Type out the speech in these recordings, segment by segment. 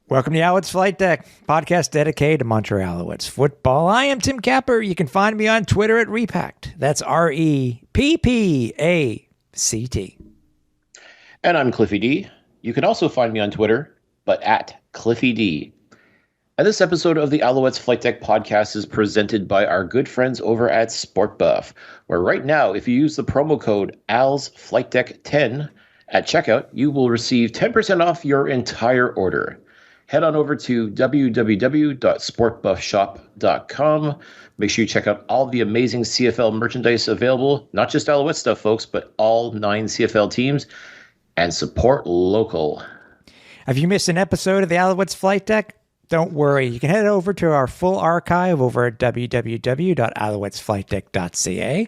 Welcome to Alouettes Flightdeck, podcast dedicated to Montreal Alouettes football. I am Tim Capper. You can find me on Twitter at Repact. That's REPPACT. And I'm Cliffy D. You can also find me on Twitter, but at Cliffy D. And this episode of the Alouettes Flightdeck podcast is presented by our good friends over at SportBuff, where right now, if you use the promo code ALSFlightdeck10 at checkout, you will receive 10% off your entire order. Head on over to www.sportbuffshop.com. Make sure you check out all the amazing CFL merchandise available, not just Alouette stuff, folks, but all 9 CFL teams, and support local. Have you missed an episode of the Alouettes Flightdeck? Don't worry. You can head over to our full archive over at www.alouettesflightdeck.ca.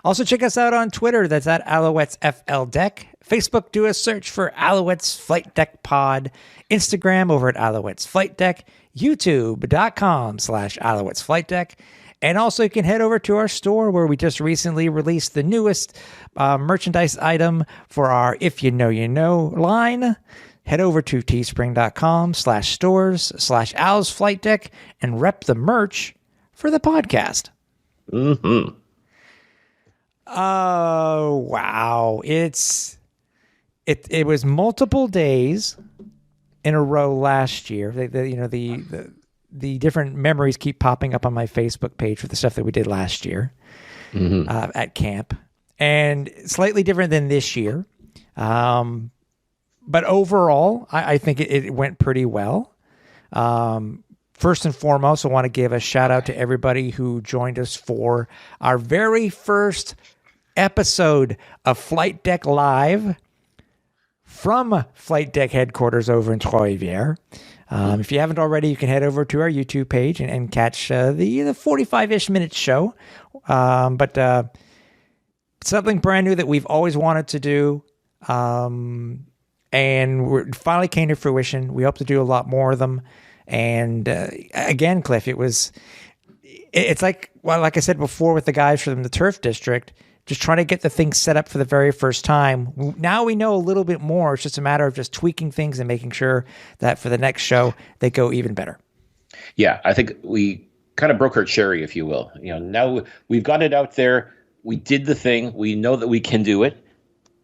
Also, check us out on Twitter. That's at Alouettes FLDeck. Facebook, do a search for Alouettes Flightdeck Pod. Instagram over at Alouettes Flightdeck. YouTube.com/Alouettes Flightdeck. And also, you can head over to our store where we just recently released the newest merchandise item for our If You Know, You Know line. Head over to teespring.com/stores/Owls Flightdeck and rep the merch for the podcast. Mm-hmm. Oh, wow. It was multiple days in a row last year. The different memories keep popping up on my Facebook page for the stuff that we did last year at camp. And slightly different than this year. But overall, I think it went pretty well. First and foremost, I want to give a shout out to everybody who joined us for our very first episode of Flight Deck Live from Flight Deck headquarters over in Trois-Rivières. If you haven't already, you can head over to our YouTube page and catch the 45-ish minute show. But something brand new that we've always wanted to do. And we finally came to fruition. We hope to do a lot more of them. And again, Cliff, it's like I said before with the guys from the Turf District, just trying to get the thing set up for the very first time. Now we know a little bit more. It's just a matter of just tweaking things and making sure that for the next show, they go even better. Yeah, I think we kind of broke our cherry, if you will. Now we've got it out there. We did the thing. We know that we can do it.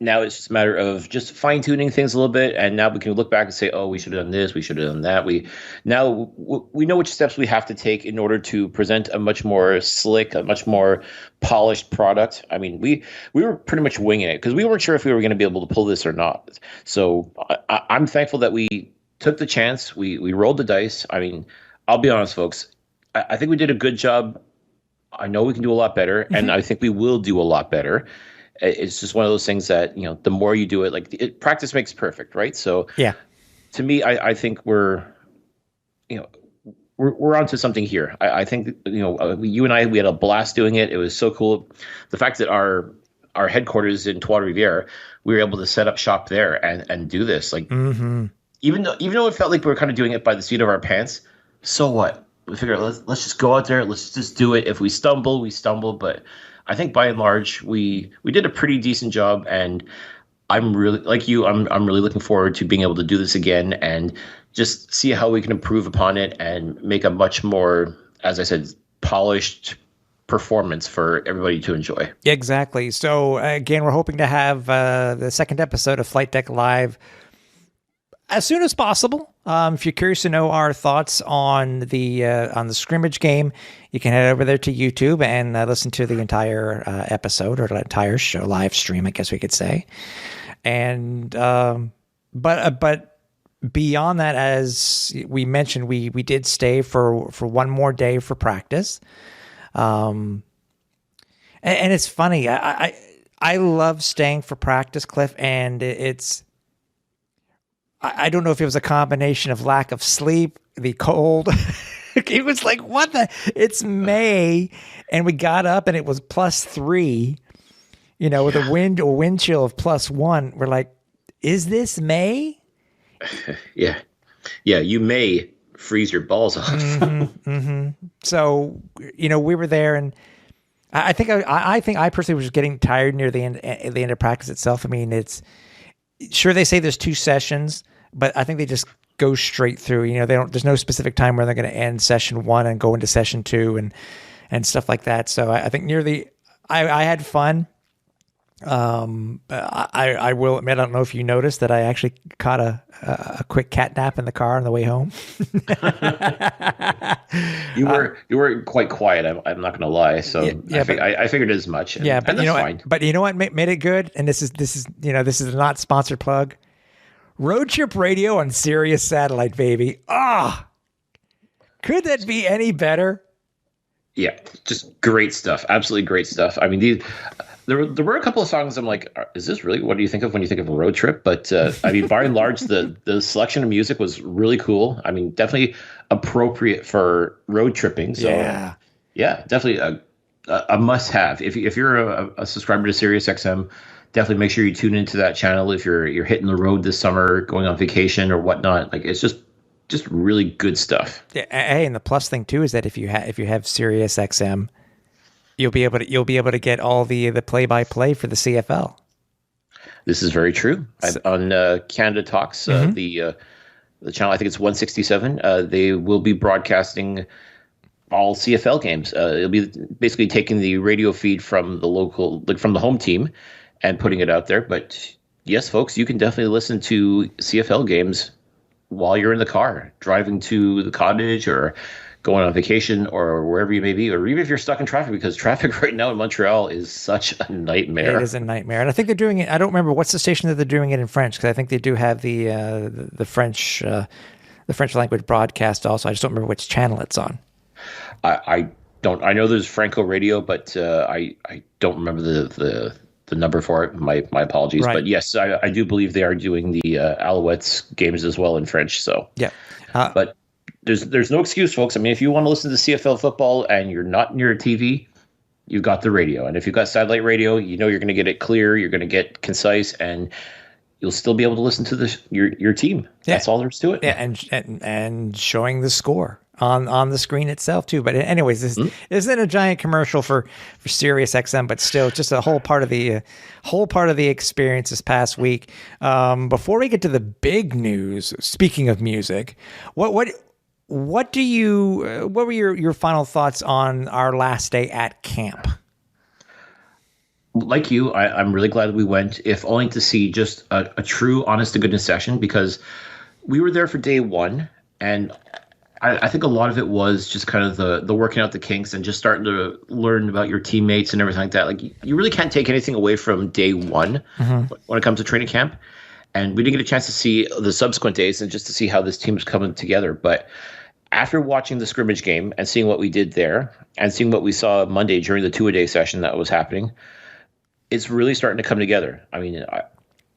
Now it's just a matter of just fine-tuning things a little bit, and now we can look back and say, oh, we should have done this, we should have done that. We know which steps we have to take in order to present a much more slick, a much more polished product. I mean, we were pretty much winging it because we weren't sure if we were going to be able to pull this or not. So I'm thankful that we took the chance. We rolled the dice. I mean, I'll be honest, folks. I think we did a good job. I know we can do a lot better, and I think we will do a lot better. It's just one of those things that, the more you do it, practice makes perfect, right? So yeah, to me, I think we're onto something here. I think, you and I, we had a blast doing it. It was so cool. The fact that our headquarters in Trois-Rivières, we were able to set up shop there and do this. Like, even though it felt like we were kind of doing it by the seat of our pants, so what? We figured, let's just go out there. Let's just do it. If we stumble, we stumble. But I think by and large, we did a pretty decent job, and I'm really, like you, I'm really looking forward to being able to do this again and just see how we can improve upon it and make a much more, as I said, polished performance for everybody to enjoy. Exactly. So again, we're hoping to have the second episode of Flight Deck Live as soon as possible. If you're curious to know our thoughts on the scrimmage game, you can head over there to YouTube and listen to the entire episode, or the entire show, live stream, I guess we could say. And but beyond that, as we mentioned, we did stay for one more day for practice. And it's funny. I love staying for practice, Cliff, and I don't know if it was a combination of lack of sleep, the cold. It was like, what the? It's May, and we got up, and it was +3. With a wind chill of +1. We're like, is this May? Yeah. You may freeze your balls off. So, we were there, and I think I personally was getting tired near the end of practice itself. I mean, it's sure they say there's 2 sessions, but I think they just go straight through. There's no specific time where they're going to end session 1 and go into session 2 and stuff like that. So I think I had fun. I will admit, I don't know if you noticed that I actually caught a quick cat nap in the car on the way home. You were quite quiet. I'm not going to lie. So I figured as much. And but that's fine. But you know what made it good? And this is a not sponsored plug. Road Trip Radio on Sirius Satellite, baby. Could that be any better? Yeah, just great stuff. Absolutely great stuff. I mean, there were a couple of songs I'm like, is this really what do you think of when you think of a road trip? But I mean, by and large, the selection of music was really cool. I mean, definitely appropriate for road tripping. So yeah, definitely a must have. If you're a subscriber to SiriusXM, definitely make sure you tune into that channel if you're hitting the road this summer, going on vacation or whatnot. Like, it's just really good stuff. Yeah, hey, and the plus thing too is that if you have SiriusXM, you'll be able to get all the play-by-play for the CFL. This is very true. On Canada Talks, the channel, I think it's 167. They will be broadcasting all CFL games. It'll be basically taking the radio feed from the local, like from the home team, and putting it out there. But yes, folks, you can definitely listen to CFL games while you're in the car, driving to the cottage or going on vacation or wherever you may be, or even if you're stuck in traffic, because traffic right now in Montreal is such a nightmare. It is a nightmare. And I think they're doing it. I don't remember what's the station that they're doing it in French, because I think they do have the French language broadcast also. I just don't remember which channel it's on. I don't. I know there's Franco Radio, but I don't remember the number for it. My apologies. Right. But yes, I do believe they are doing the Alouettes games as well in French. So yeah, but there's no excuse, folks. I mean, if you want to listen to CFL football and you're not near a TV, you've got the radio. And if you've got satellite radio, you know you're going to get it clear, you're going to get concise, and you'll still be able to listen to your team. Yeah. That's all there's to it. Yeah, and showing the score on the screen itself too. But anyways, this isn't a giant commercial for SiriusXM, but still just a whole part of the experience this past week. Before we get to the big news, speaking of music, what were your final thoughts on our last day at camp? Like you, I'm really glad we went, if only to see just a true honest to goodness session, because we were there for day one, and I think a lot of it was just kind of the working out the kinks and just starting to learn about your teammates and everything like that. Like, you really can't take anything away from day one when it comes to training camp. And we didn't get a chance to see the subsequent days and just to see how this team's coming together. But after watching the scrimmage game and seeing what we did there and seeing what we saw Monday during the two-a-day session that was happening, it's really starting to come together. I mean,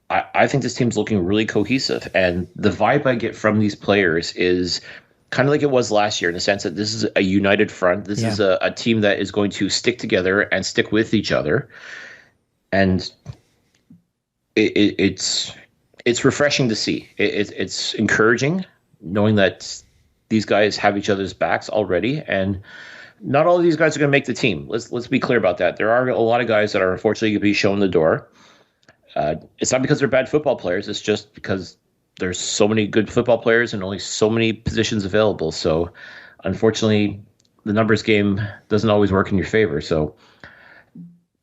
I think this team's looking really cohesive. And the vibe I get from these players is kind of like it was last year, in the sense that this is a united front. This is a team that is going to stick together and stick with each other. And it's refreshing to see. It's encouraging knowing that these guys have each other's backs already. And not all of these guys are going to make the team. Let's be clear about that. There are a lot of guys that are unfortunately going to be shown the door. It's not because they're bad football players. It's just because there's so many good football players and only so many positions available. So unfortunately, the numbers game doesn't always work in your favor. So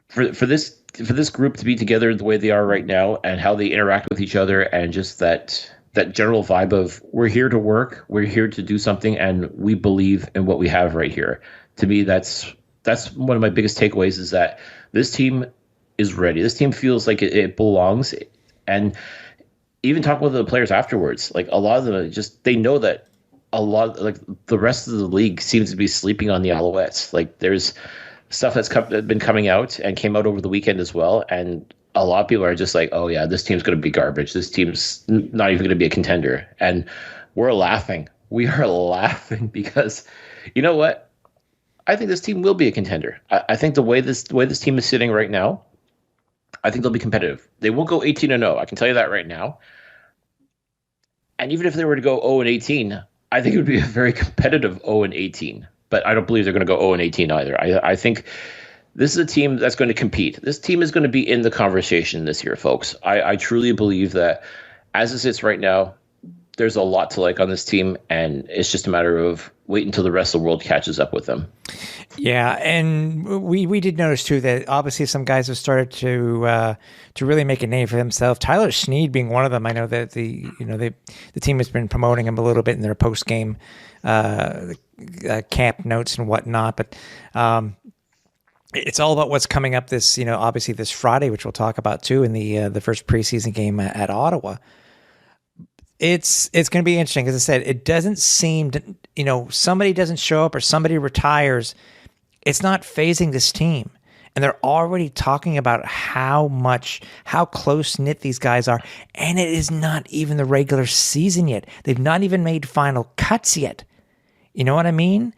for this group to be together the way they are right now, and how they interact with each other, and just that general vibe of we're here to work, we're here to do something, and we believe in what we have right here. To me, that's one of my biggest takeaways, is that this team is ready. This team feels like it belongs. And even talking with the players afterwards, like, a lot of them they know that like the rest of the league seems to be sleeping on the Alouettes. Like, there's stuff that's been coming out and came out over the weekend as well. And a lot of people are just like, oh yeah, this team's going to be garbage. This team's not even going to be a contender. And we're laughing. We are laughing because, you know what? I think this team will be a contender. I think the way this team is sitting right now, I think they'll be competitive. They won't go 18-0. I can tell you that right now. And even if they were to go 0-18, I think it would be a very competitive 0-18. But I don't believe they're going to go 0-18 either. I think this is a team that's going to compete. This team is going to be in the conversation this year, folks. I truly believe that as it sits right now, there's a lot to like on this team, and it's just a matter of wait until the rest of the world catches up with them. Yeah, and we did notice too that obviously some guys have started to really make a name for themselves. Tyler Snead being one of them. I know that the team has been promoting him a little bit in their post game camp notes and whatnot, but it's all about what's coming up this obviously this Friday, which we'll talk about too in the first preseason game at Ottawa. It's going to be interesting because I said it doesn't seem to, somebody doesn't show up or somebody retires. It's not phasing this team. And they're already talking about how close knit these guys are. And it is not even the regular season yet. They've not even made final cuts yet. You know what I mean?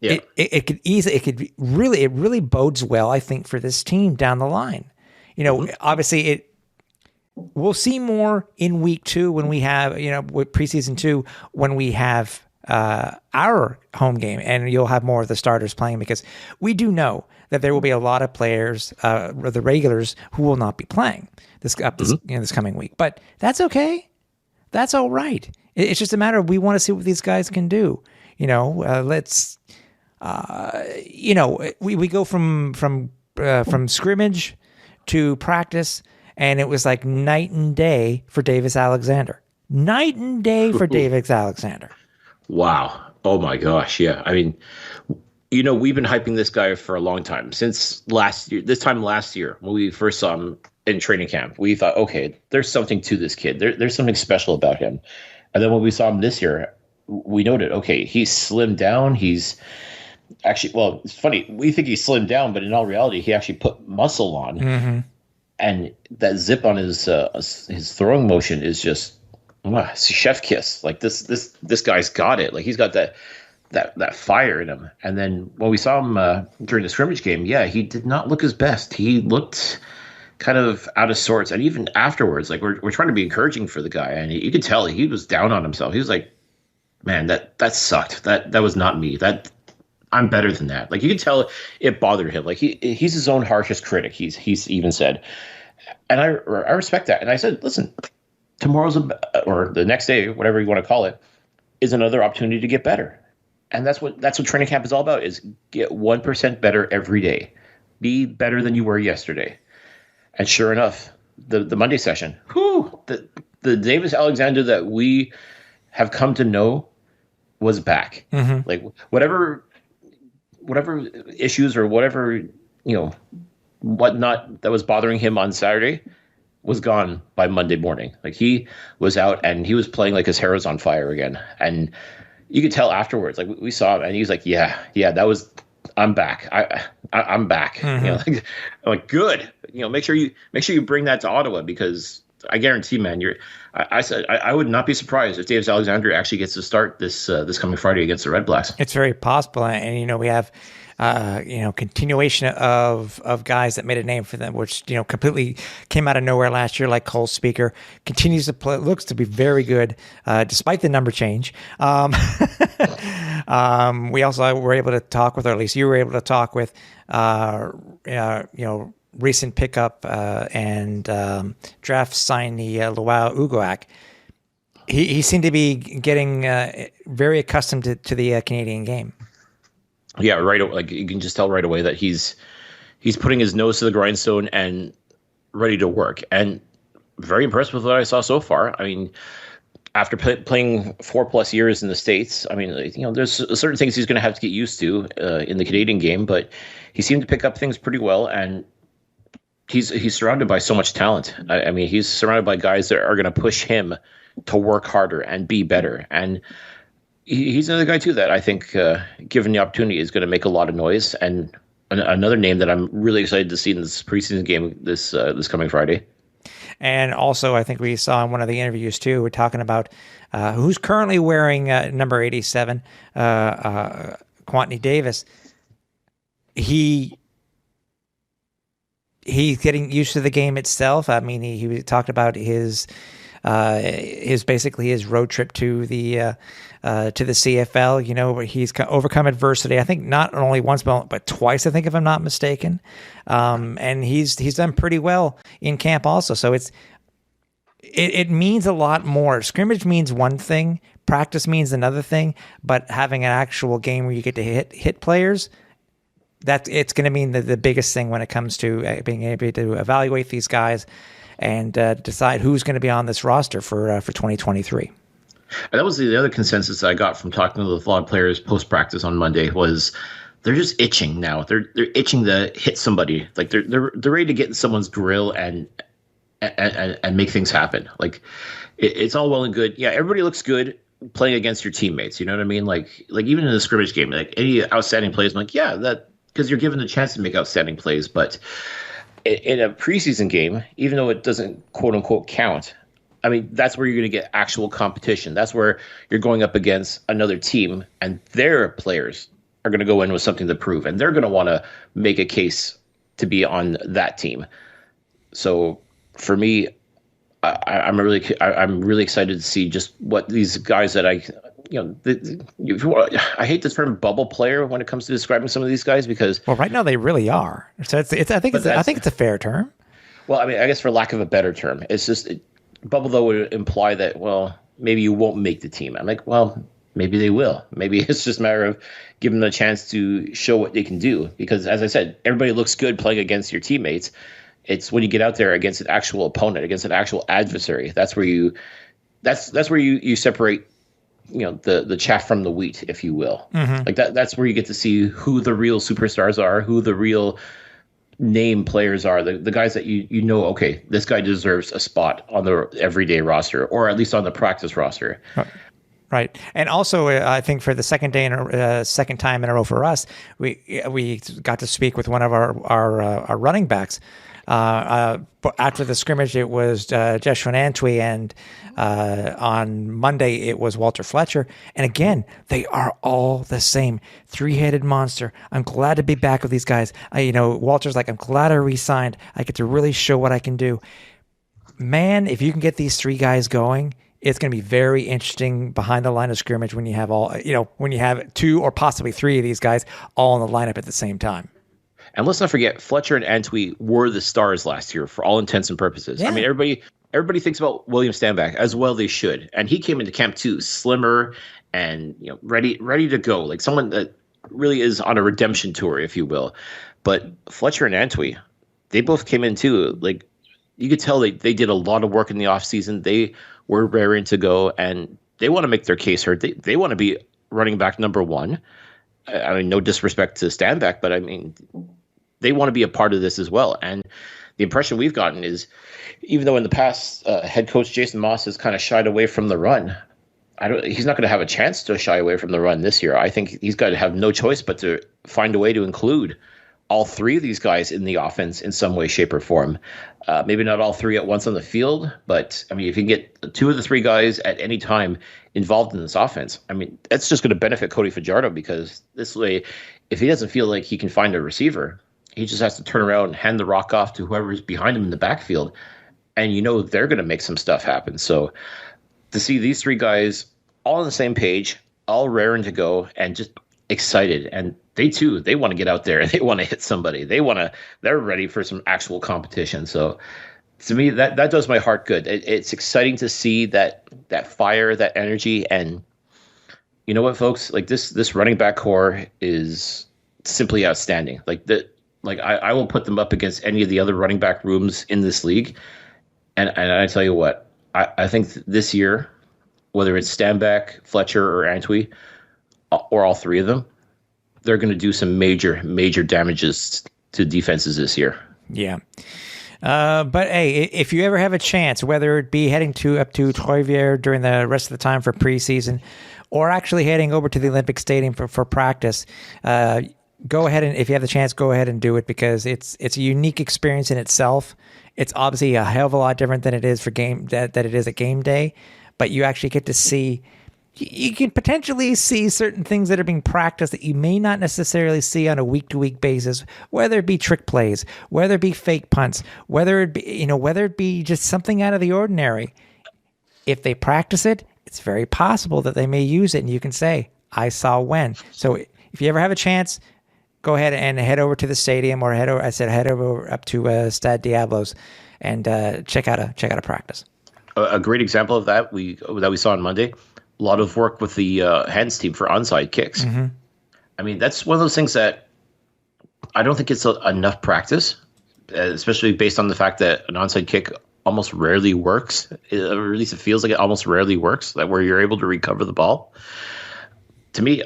Yeah. It really bodes well, I think, for this team down the line. Obviously we'll see more in week 2 when we have, with preseason 2, when we have our home game, and you'll have more of the starters playing, because we do know that there will be a lot of players, the regulars, who will not be playing this coming week. But that's okay. That's all right. It's just a matter of we want to see what these guys can do. We go from scrimmage to practice, and it was like night and day for Davis Alexander. Night and day for Davis Alexander. Wow. Oh my gosh. Yeah. I mean, we've been hyping this guy for a long time, since last year when we first saw him in training camp. We thought, okay, there's something to this kid. There's something special about him. And then when we saw him this year, we noted, okay, he's slimmed down. He's actually, well, it's funny. We think he's slimmed down, but in all reality, he actually put muscle on. Mm-hmm. And that zip on his throwing motion is just it's a chef kiss. Like this guy's got it. Like he's got that fire in him. And then when we saw him during the scrimmage game, yeah, he did not look his best. He looked kind of out of sorts. And even afterwards, like we're trying to be encouraging for the guy, and you could tell he was down on himself. He was like, man, that sucked. That was not me. I'm better than that. Like you could tell it bothered him. Like he's his own harshest critic. He's even said, and I respect that. And I said, listen, tomorrow's or the next day, whatever you want to call it, is another opportunity to get better. And that's what training camp is all about: is get 1% better every day, be better than you were yesterday. And sure enough, the Monday session, the Davis Alexander that we have come to know was back. Mm-hmm. Like whatever issues or whatever, whatnot that was bothering him on Saturday was gone by Monday morning. Like he was out and he was playing like his hair was on fire again. And you could tell afterwards, like we saw him and he was like, yeah, I'm back. I'm back. Mm-hmm. I'm like, good. Make sure you bring that to Ottawa, because I guarantee, man, I said I would not be surprised if Davis Alexander actually gets to start this coming Friday against the Red Blacks. It's very possible, and we have continuation of guys that made a name for them, which completely came out of nowhere last year, like Cole Speaker. Continues to play, looks to be very good despite the number change. We also were able to talk with, or at least you were able to talk with, recent pickup and draft signee Luau Ugoak. He seemed to be getting very accustomed to the Canadian game. Yeah, right. Like you can just tell right away that he's putting his nose to the grindstone and ready to work. And very impressed with what I saw so far. I mean, after playing 4+ years in the States, I mean, there's certain things he's going to have to get used to in the Canadian game, but he seemed to pick up things pretty well. And he's surrounded by so much talent. I mean, he's surrounded by guys that are going to push him to work harder and be better. And he's another guy too that I think, given the opportunity, is going to make a lot of noise. And another name that I'm really excited to see in this preseason game this coming Friday. And also, I think we saw in one of the interviews too, we're talking about who's currently wearing number 87, Quantany Davis. He's getting used to the game itself. I mean, he talked about his basically his road trip to the CFL. Where he's overcome adversity. I think not only once but twice. I think, if I'm not mistaken. And he's done pretty well in camp also. So it means a lot more. Scrimmage means one thing, practice means another thing, but having an actual game where you get to hit players, it's going to mean the biggest thing when it comes to being able to evaluate these guys and decide who's going to be on this roster for 2023. And that was the other consensus I got from talking to the lot of players post practice on Monday was they're just itching now. They're itching to hit somebody. Like they're ready to get in someone's grill and make things happen. Like it's all well and good. Yeah, everybody looks good playing against your teammates. You know what I mean? Like even in a scrimmage game, like any outstanding plays, I'm like, yeah, that because you're given the chance to make outstanding plays. But in a preseason game, even though it doesn't quote unquote count, I mean, that's where you're going to get actual competition. That's where you're going up against another team, and their players are going to go in with something to prove, and they're going to want to make a case to be on that team. So for me, I'm really excited to see just what these guys that I hate the term bubble player when it comes to describing some of these guys because right now they really are. So I think it's a fair term. Well, I mean, I guess for lack of a better term, it's just bubble though would imply that maybe you won't make the team. I'm like, well, maybe they will. Maybe it's just a matter of giving them a chance to show what they can do. Because as I said, everybody looks good playing against your teammates. It's when you get out there against an actual opponent, against an actual adversary. That's where you separate, the chaff from the wheat, if you will. Mm-hmm. Like that's where you get to see who the real superstars are, who the real name players are, the guys that okay, this guy deserves a spot on the everyday roster, or at least on the practice roster. Right. And also, I think for the second time in a row for us, we got to speak with one of our running backs. After the scrimmage, it was Joshua Antwi, and on Monday it was Walter Fletcher. And again, they are all the same. Three-headed monster. I'm glad to be back with these guys. Walter's like, I'm glad I re-signed. I get to really show what I can do. Man, if you can get these three guys going, it's going to be very interesting behind the line of scrimmage when you have when you have two or possibly three of these guys all in the lineup at the same time. And let's not forget, Fletcher and Antwi were the stars last year for all intents and purposes. Yeah. I mean, everybody thinks about William Stanback, as well they should. And he came into camp too, slimmer and ready to go, like someone that really is on a redemption tour, if you will. But Fletcher and Antwi, they both came in too. Like you could tell they did a lot of work in the offseason. They were raring to go, and they want to make their case heard. They want to be running back number one. I mean, no disrespect to Stanback, but I mean, they want to be a part of this as well. And the impression we've gotten is, even though in the past head coach Jason Moss has kind of shied away from the run, he's not going to have a chance to shy away from the run this year. I think he's got to have no choice but to find a way to include all three of these guys in the offense in some way, shape, or form. Maybe not all three at once on the field, but I mean, if you can get two of the three guys at any time involved in this offense, I mean, that's just going to benefit Cody Fajardo, because this way, if he doesn't feel like he can find a receiver, he just has to turn around and hand the rock off to whoever's behind him in the backfield, and they're going to make some stuff happen. So to see these three guys all on the same page, all raring to go, and just excited, and they want to get out there and they want to hit somebody. They're ready for some actual competition. So to me, that does my heart good. It's exciting to see that fire, that energy. And you know what, folks, like this running back core is simply outstanding. I will put them up against any of the other running back rooms in this league. And I tell you what, I think this year, whether it's Stanback, Fletcher, or Antwi, or all three of them, they're going to do some major, major damages to defenses this year. Yeah. But hey, if you ever have a chance, whether it be heading up to Trois-Rivières during the rest of the time for preseason, or actually heading over to the Olympic Stadium for practice, go ahead, and if you have the chance, go ahead and do it, because it's a unique experience in itself. It's obviously a hell of a lot different than it is for that it is at game day, but you actually get to see. You can potentially see certain things that are being practiced that you may not necessarily see on a week-to-week basis, whether it be trick plays, whether it be fake punts, whether it be just something out of the ordinary. If they practice it, it's very possible that they may use it, and you can say, I saw when. So if you ever have a chance, go ahead and head over to the stadium, or head over up to Stade Diablos and check out a practice. a great example of that we saw on Monday. A lot of work with the hands team for onside kicks. Mm-hmm. I mean, that's one of those things that I don't think it's enough practice, especially based on the fact that an onside kick almost rarely works. Or at least it feels like it almost rarely works, that where you're able to recover the ball. To me,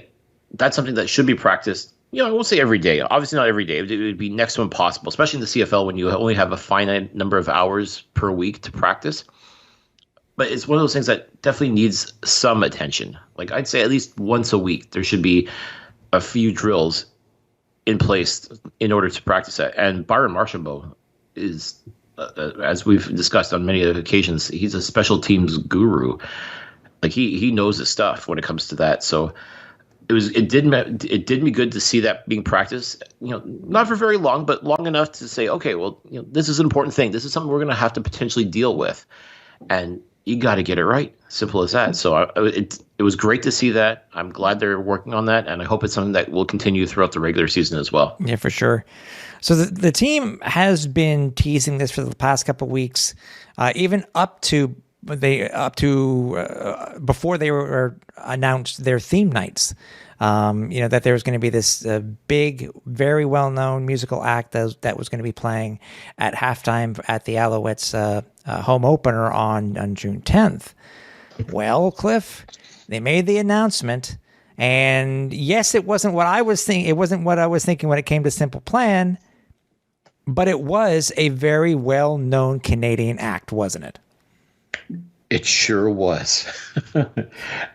that's something that should be practiced. I won't say every day. Obviously not every day. It would be next to impossible, especially in the CFL when you only have a finite number of hours per week to practice. But it's one of those things that definitely needs some attention. Like I'd say at least once a week, there should be a few drills in place in order to practice that. And Byron Marchambault is, as we've discussed on many occasions, he's a special teams guru. Like he knows his stuff when it comes to that. So it did me good to see that being practiced. Not for very long, but long enough to say, okay, well, this is an important thing. This is something we're going to have to potentially deal with, and you got to get it right. Simple as that. So it was great to see that. I'm glad they're working on that, and I hope it's something that will continue throughout the regular season as well. Yeah, for sure. So the team has been teasing this for the past couple of weeks, even up to before they were announced their theme nights. That there was going to be this big, very well-known musical act that was going to be playing at halftime at the Alouettes home opener on June 10th. Well, Cliff, they made the announcement, and yes, it wasn't what I was thinking. It wasn't what I was thinking when it came to Simple Plan, but it was a very well-known Canadian act, wasn't it? It sure was.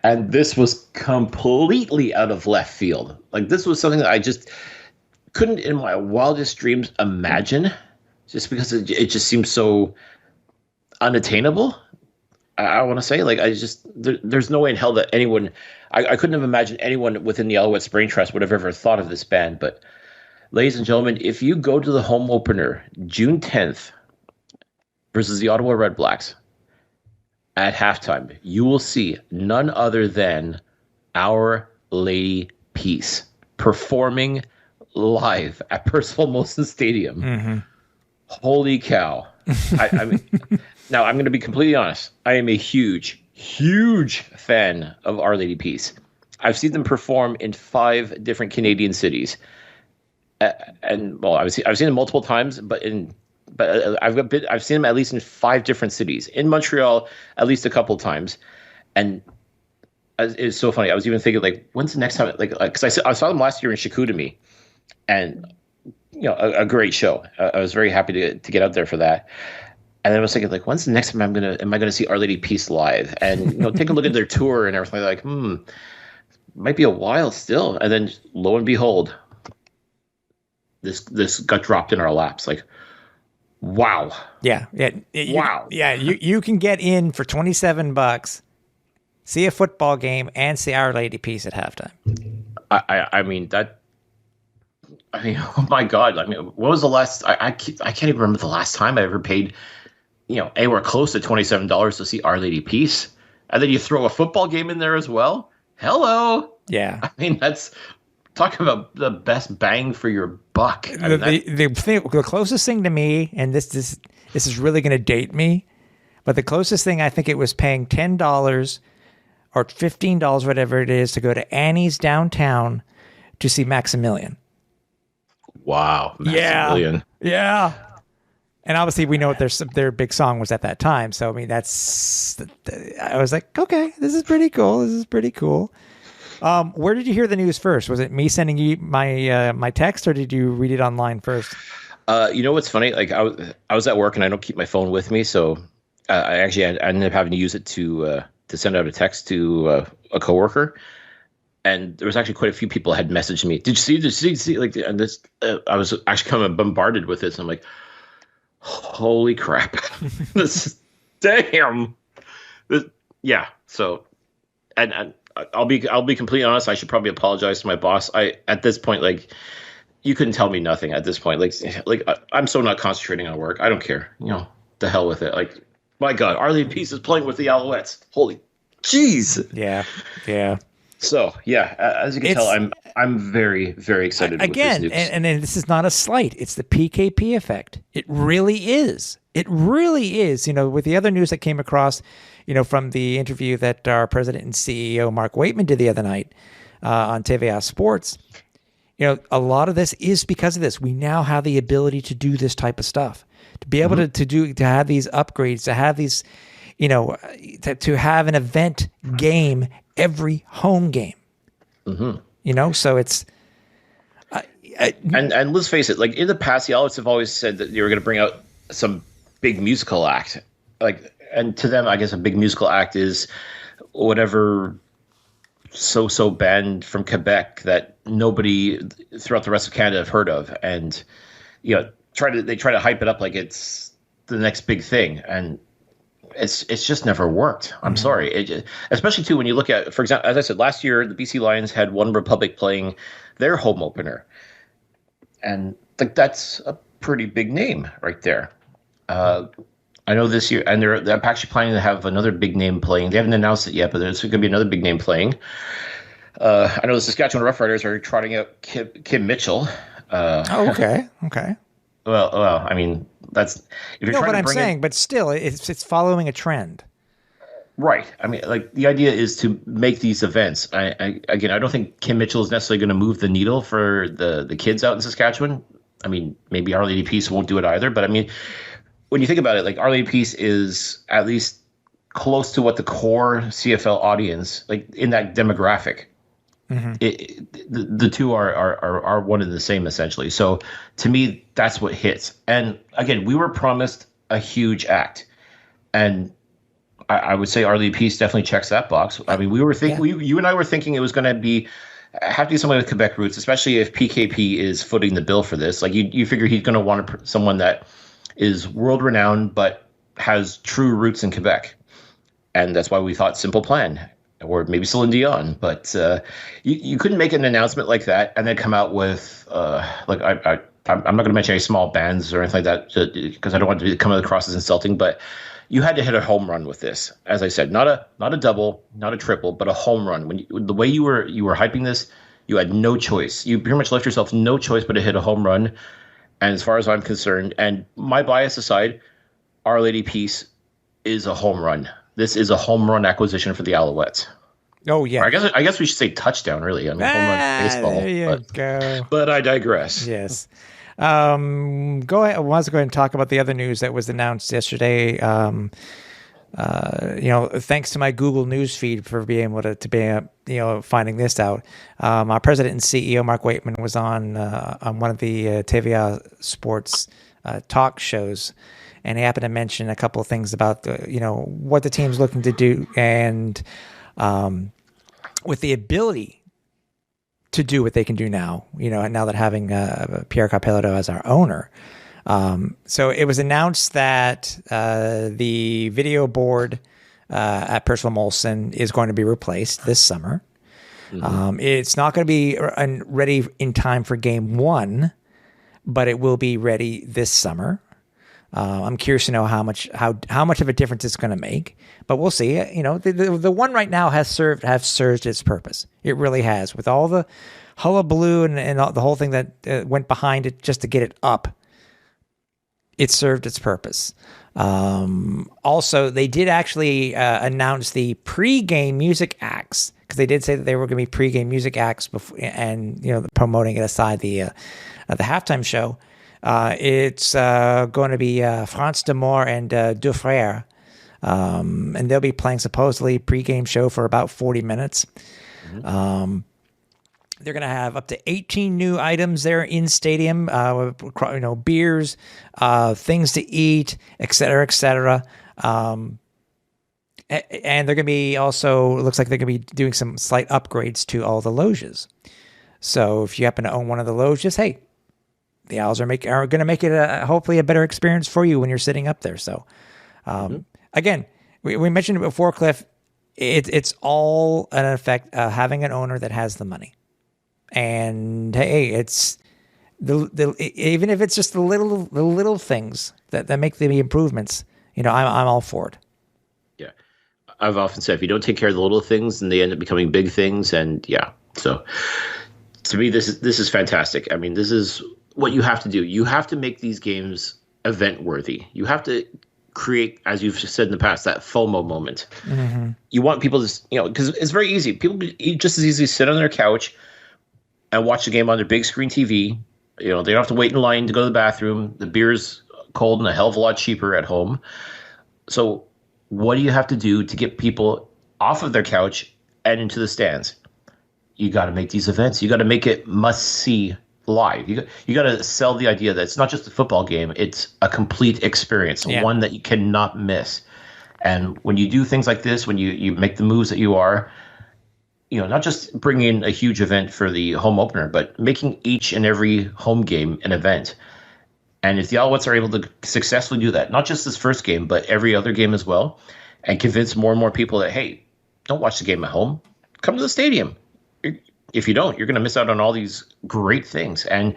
And this was completely out of left field. Like, this was something that I just couldn't in my wildest dreams imagine, just because it just seems so unattainable. I want to say, like, there's no way in hell that anyone, I couldn't have imagined anyone within the Alouettes Brain Trust would have ever thought of this band. But ladies and gentlemen, if you go to the home opener, June 10th versus the Ottawa Red Blacks, at halftime, you will see none other than Our Lady Peace performing live at Percival Molson Stadium. Mm-hmm. Holy cow. I mean, now I'm going to be completely honest. I am a huge, huge fan of Our Lady Peace. I've seen them perform in 5 different Canadian cities. I've seen them multiple times, but I've seen them at least in 5 different cities. In Montreal, at least a couple times, and it's so funny. I was even thinking, like, when's the next time? Like, because I saw them last year in Chicoutimi, and a great show. I was very happy to get out there for that. And then I was thinking, like, when's the next time am I gonna see Our Lady Peace live? And take a look at their tour and everything. Like, might be a while still. And then lo and behold, this got dropped in our laps. Like, wow. Yeah. Wow. Yeah. You can get in for $27, see a football game, and see Our Lady Peace at halftime. I mean, oh my God. I mean, what was the last, I can't even remember the last time I ever paid, anywhere close to $27 to see Our Lady Peace. And then you throw a football game in there as well. Hello. Yeah. I mean, that's, talk about the best bang for your buck. The closest thing to me, and this is really going to date me, but the closest thing, I think it was paying $10 or $15, whatever it is, to go to Annie's downtown to see Maximilian. Wow. Maximilian. Yeah. And obviously we know what their big song was at that time. So, I mean, I was like, okay, this is pretty cool. Where did you hear the news first? Was it me sending you my text, or did you read it online first? What's funny? Like, I was at work and I don't keep my phone with me, so I ended up having to use it to send out a text to a coworker. And there was actually quite a few people had messaged me. Did you see? Like, and this, I was actually kind of bombarded with this. I'm like, holy crap! Damn. Yeah. So, and I'll be completely honest. I should probably apologize to my boss. At this point, like, you couldn't tell me nothing at this point. Like I'm so not concentrating on work. I don't care. The hell with it. Like, my God, Our Lady Peace is playing with the Alouettes. Holy jeez. Yeah. So yeah, as you can tell, I'm very, very excited with this Again, news. and this is not a slight. It's the PKP effect. It really is. It really is. With the other news that came across, from the interview that our president and CEO Mark Waitman did the other night on TVA Sports, a lot of this is because of this. We now have the ability to do this type of stuff, to be able to have these upgrades, to have these, to have an event game every home game. So it's. And let's face it, like in the past, the Alouettes have always said that they were going to bring out some big musical act. And to them, I guess a big musical act is whatever so band from Quebec that nobody throughout the rest of Canada have heard of, and they try to hype it up like it's the next big thing, and it's just never worked. I'm sorry, especially too when you look at, for example, as I said last year, the BC Lions had One Republic playing their home opener, and that's a pretty big name right there. I know this year, and they're actually planning to have another big name playing. They haven't announced it yet, but there's going to be another big name playing. I know the Saskatchewan Roughriders are trotting out Kim Mitchell. Okay. Well, I mean, that's if you're trying what to I'm bring saying, but still, it's following a trend. Right. I mean, like the idea is to make these events. I don't think Kim Mitchell is necessarily going to move the needle for the kids out in Saskatchewan. I mean, maybe Our Lady Peace won't do it either, but I mean, when you think about it, like Our Lady Peace is at least close to what the core CFL audience, like in that demographic, the two are one and the same essentially. So to me, that's what hits. And again, we were promised a huge act, and I would say Our Lady Peace definitely checks that box. I mean, you and I were thinking it was going to have to be somebody with Quebec roots, especially if PKP is footing the bill for this. Like you figure he's going to want someone that is world renowned but has true roots in Quebec, and that's why we thought Simple Plan or maybe Celine Dion. But you couldn't make an announcement like that and then come out with I'm not going to mention any small bands or anything like that because I don't want to come across as insulting, but you had to hit a home run with this. As I said, not a double, not a triple, but a home run. The way you were hyping this, you had no choice. You pretty much left yourself no choice but to hit a home run. And as far as I'm concerned, and my bias aside, Our Lady Peace is a home run. This is a home run acquisition for the Alouettes. Oh yeah. Or I guess we should say touchdown. Really, I mean home run baseball. There you go. But I digress. Yes. Go ahead. Let's go ahead and talk about the other news that was announced yesterday. Thanks to my Google News feed for being able to be finding this out. Our president and CEO Mark Waitman was on one of the TVA Sports talk shows, and he happened to mention a couple of things about what the team's looking to do, and with the ability to do what they can do now, now that having Pierre Capello as our owner. So it was announced that the video board at Percival Molson is going to be replaced this summer. It's not going to be ready in time for game one, but it will be ready this summer. I'm curious to know how much of a difference it's going to make, but we'll see. The one right now has served its purpose. It really has, with all the hullabaloo and the whole thing that went behind it just to get it up. It served its purpose. Also, they did actually announce the pre-game music acts, because they did say that they were going to be pre-game music acts before, and promoting it aside the halftime show. It's going to be France D'Amour and Deux Frères, and they'll be playing supposedly pre-game show for about 40 minutes. They're going to have up to 18 new items there in stadium, beers, things to eat, et cetera. And they're going to be also, it looks like they're going to be doing some slight upgrades to all the loges. So if you happen to own one of the loges, hey, the Owls are going to make it hopefully a better experience for you when you're sitting up there. So again, we mentioned it before, Cliff, it's all an effect of having an owner that has the money. And hey, it's even if it's just the little things that make the improvements, I'm all for it. Yeah, I've often said, if you don't take care of the little things, then they end up becoming big things. And yeah, so to me, this is fantastic. I mean, this is what you have to do. You have to make these games event worthy. You have to create, as you've said in the past, that FOMO moment. Mm-hmm. You want people to, because it's very easy. People just as easily sit on their couch and watch the game on their big screen TV. They don't have to wait in line to go to the bathroom. The beer's cold and a hell of a lot cheaper at home. So what do you have to do to get people off of their couch and into the stands? You got to make these events. You got to make it must-see live. You got to sell the idea that it's not just a football game. It's a complete experience, one that you cannot miss. And when you do things like this, when you make the moves that you are, not just bringing in a huge event for the home opener, but making each and every home game an event. And if the Alouettes are able to successfully do that, not just this first game, but every other game as well, and convince more and more people that, hey, don't watch the game at home. Come to the stadium. If you don't, you're going to miss out on all these great things. And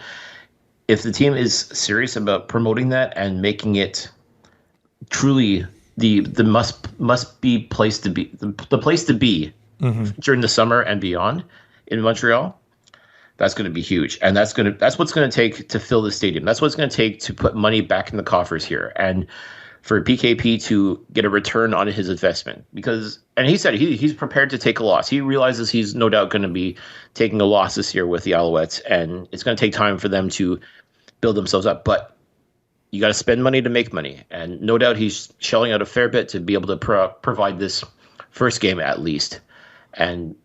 if the team is serious about promoting that and making it truly the must be place to be, the place to be during the summer and beyond in Montreal, that's going to be huge. And that's what's going to take to fill the stadium. That's what it's going to take to put money back in the coffers here. And for PKP to get a return on his investment, and he said he's prepared to take a loss. He realizes he's no doubt going to be taking a loss this year with the Alouettes, and it's going to take time for them to build themselves up. But you got to spend money to make money, and no doubt he's shelling out a fair bit to be able to provide this first game at least. And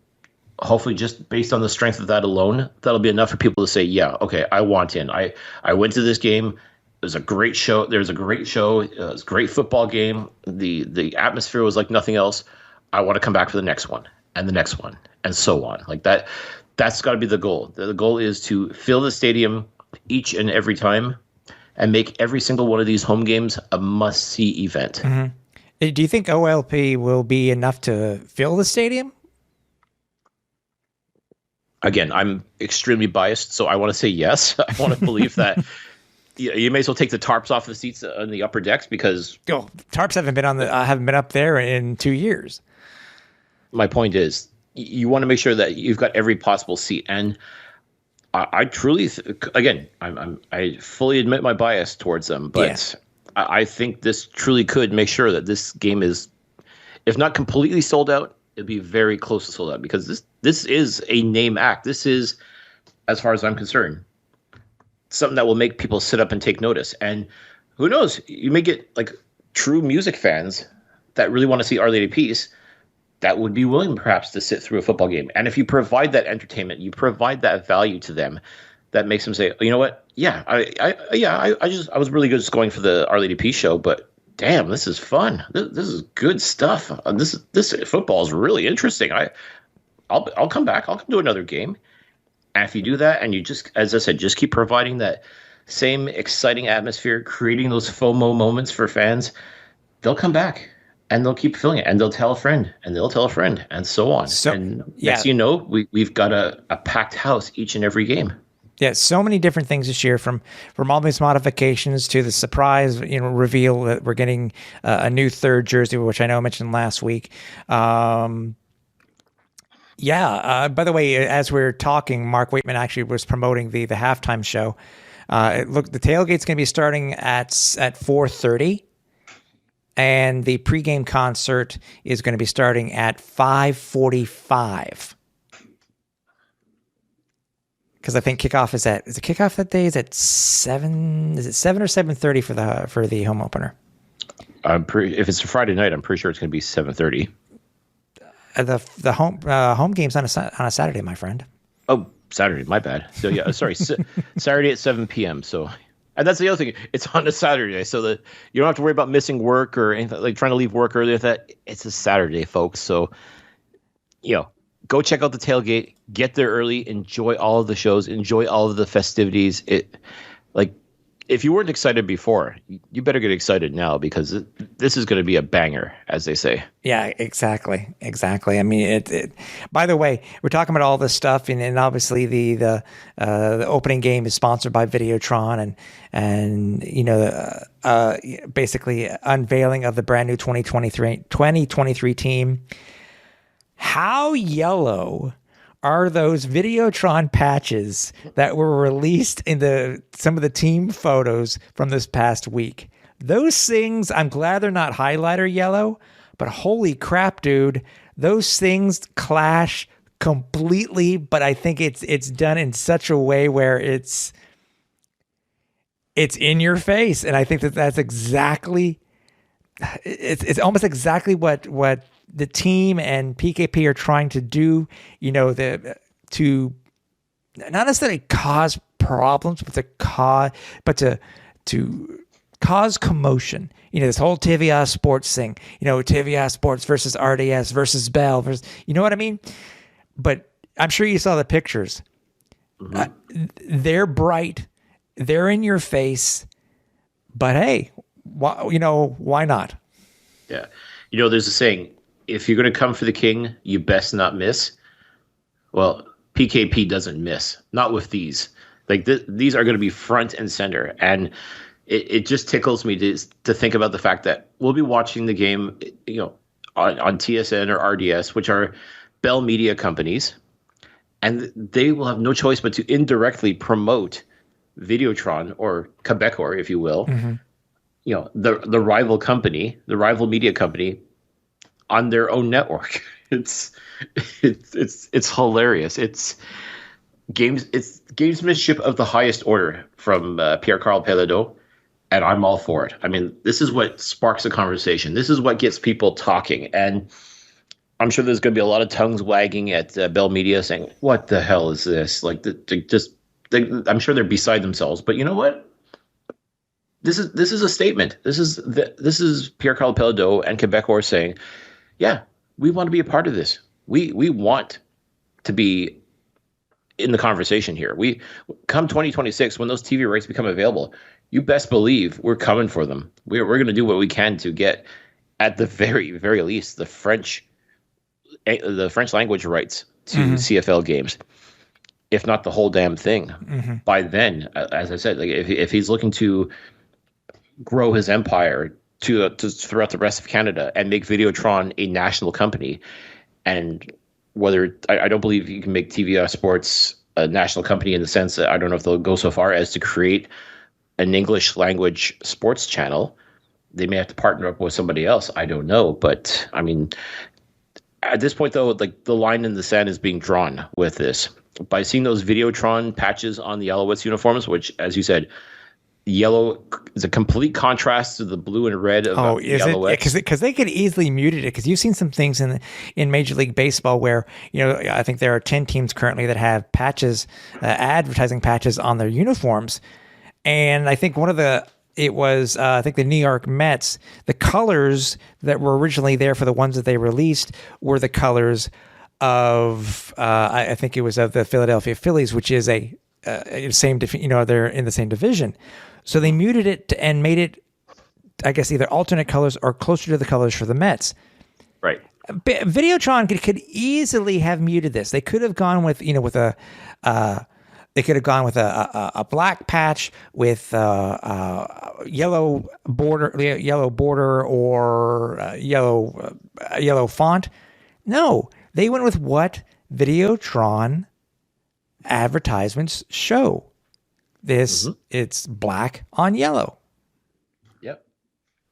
hopefully, just based on the strength of that alone, that'll be enough for people to say, yeah, okay, I want in. I went to this game. It was a great show. It was a great football game. The atmosphere was like nothing else. I want to come back for the next one and the next one and so on. Like that. That's got to be the goal. The goal is to fill the stadium each and every time and make every single one of these home games a must-see event. Mm-hmm. Do you think OLP will be enough to fill the stadium? Again, I'm extremely biased, so I want to say yes. I want to believe that. You may as well take the tarps off the seats on the upper decks because tarps haven't been up there in 2 years. My point is, you want to make sure that you've got every possible seat, and I truly, I fully admit my bias towards them, but I think this truly could make sure that this game is, if not completely sold out, it'd be very close to sold out because this is a name act. This is, as far as I'm concerned, something that will make people sit up and take notice. And who knows, you may get like true music fans that really want to see Our Lady of Peace that would be willing perhaps to sit through a football game. And if you provide that entertainment, you provide that value to them, that makes them say, you know what? Yeah, I was really good just going for the Our Lady of Peace show, but damn, this is fun. This is good stuff. This football is really interesting. I'll come back. I'll come to another game. And if you do that, and you just, as I said, just keep providing that same exciting atmosphere, creating those FOMO moments for fans, they'll come back and they'll keep filling it, and they'll tell a friend, and they'll tell a friend, and so on. And next you know, we've got a packed house each and every game. Yeah, so many different things this year, from all these modifications to the surprise, reveal that we're getting a new third jersey, which I know I mentioned last week. By the way, as we're talking, Mark Waitman actually was promoting the halftime show. The tailgate's going to be starting at 4:30, and the pregame concert is going to be starting at 5:45. Because I think kickoff is it kickoff that day? Is it 7? Is it 7 or 7:30 for the home opener? If it's a Friday night, I'm pretty sure it's going to be 7:30. The home game's on a Saturday, my friend. Oh, Saturday, my bad. So yeah, sorry, Saturday at 7 p.m. So, and that's the other thing. It's on a Saturday, so that you don't have to worry about missing work or anything, like trying to leave work early. That it's a Saturday, folks. So, go check out the tailgate. Get there early. Enjoy all of the shows. Enjoy all of the festivities. if you weren't excited before, you better get excited now, because this is going to be a banger, as they say. Yeah, exactly. I mean, by the way, we're talking about all this stuff, and obviously the opening game is sponsored by Videotron, and basically unveiling of the brand new 2023 team. How yellow are those Videotron patches that were released in some of the team photos from this past week? Those things, I'm glad they're not highlighter yellow, but holy crap, dude, those things clash completely. But I think it's done in such a way where it's in your face, and I think that's exactly it's almost exactly what the team and PKP are trying to do, to not necessarily cause problems, but to cause commotion. This whole TVA Sports thing, TVA Sports versus RDS versus Bell versus, you know what I mean? But I'm sure you saw the pictures. Mm-hmm. They're bright, they're in your face, but hey, why not? Yeah. There's a saying, if you're going to come for the king, you best not miss. Well, PKP doesn't miss, not with these. Like these are going to be front and center, and it just tickles me to think about the fact that we'll be watching the game, on TSN or RDS, which are Bell Media companies, and they will have no choice but to indirectly promote Videotron, or Quebecor, if you will. Mm-hmm. The rival company, the rival media company, on their own network. It's hilarious. It's gamesmanship of the highest order from Pierre-Carl Pelledeau, and I'm all for it. I mean, this is what sparks a conversation. This is what gets people talking, and I'm sure there's going to be a lot of tongues wagging at Bell Media saying, "What the hell is this?" Like, I'm sure they're beside themselves. But you know what? This is a statement. This is Pierre-Carl Pelledeau and Quebecor saying, yeah, we want to be a part of this. We want to be in the conversation here. We come 2026, when those TV rights become available, you best believe we're coming for them. We're going to do what we can to get, at the very, very least, the French language rights to mm-hmm. CFL games, if not the whole damn thing. Mm-hmm. By then, as I said, like if he's looking to grow his empire to throughout the rest of Canada and make Videotron a national company, and whether I don't believe you can make TVA Sports a national company in the sense that I don't know if they'll go so far as to create an English language sports channel. They may have to partner up with somebody else. I don't know, but I mean, at this point though, like the line in the sand is being drawn with this by seeing those Videotron patches on the Alouettes uniforms, which, as you said, yellow is a complete contrast to the blue and red of the Alouettes. Because they could easily mute it. Because you've seen some things in Major League Baseball where, I think there are 10 teams currently that have patches, advertising patches on their uniforms. And I think I think the New York Mets, the colors that were originally there for the ones that they released were the colors of, I think it was of the Philadelphia Phillies, which is they're in the same division. So they muted it and made it, I guess, either alternate colors or closer to the colors for the Mets. Right. Videotron could easily have muted this. They could have gone with, a black patch with yellow border or yellow font. No, they went with what Videotron advertisements show. It's black on yellow. Yep.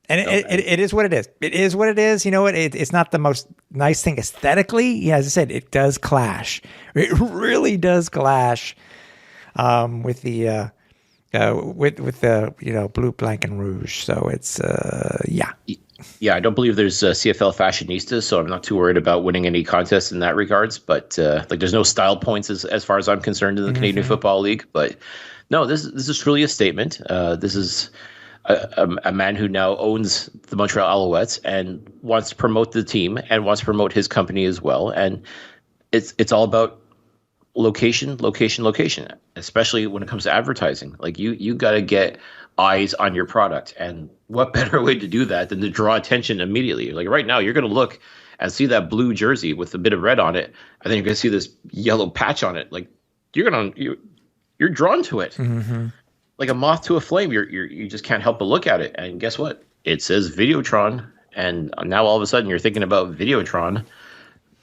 And it is what it is. It is what it is. You know what? It's not the most nice thing aesthetically. Yeah, as I said, it does clash. It really does clash with the blue, black, and rouge. So it's yeah. Yeah, I don't believe there's CFL fashionistas, so I'm not too worried about winning any contests in that regards. But there's no style points as far as I'm concerned in the Canadian Football League. But no, this is truly a statement. This is a man who now owns the Montreal Alouettes and wants to promote the team and wants to promote his company as well. And it's all about location, especially when it comes to advertising. Like you got to get eyes on your product. And what better way to do that than to draw attention immediately? Like right now, you're going to look and see that blue jersey with a bit of red on it, and then you're going to see this yellow patch on it. Like you're drawn to it, like a moth to a flame. You just can't help but look at it. And guess what? It says Videotron, and now all of a sudden you're thinking about Videotron.